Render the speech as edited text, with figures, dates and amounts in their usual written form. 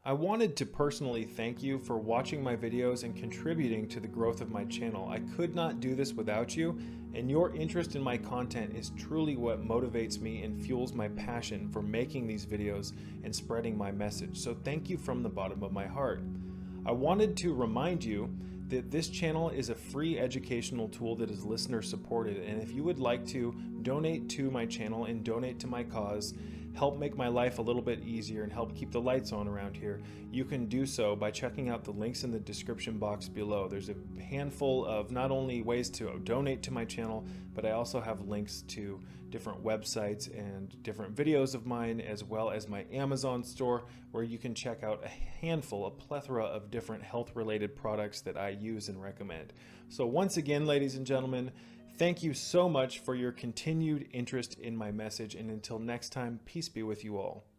I wanted to personally thank you for watching my videos and contributing to the growth of my channel. I could not do this without you, and your interest in my content is truly what motivates me and fuels my passion for making these videos and spreading my message. So thank you from the bottom of my heart. I wanted to remind you that this channel is a free educational tool that is listener supported, and if you would like to donate to my channel and donate to my cause, help make my life a little bit easier and help keep the lights on around here, you can do so by checking out the links in the description box below. There's a handful of not only ways to donate to my channel, but I also have links to different websites and different videos of mine, as well as my Amazon store, where you can check out a plethora of different health related products that I use and recommend. So once again, ladies and gentlemen, thank you so much for your continued interest in my message, and until next time, peace be with you all.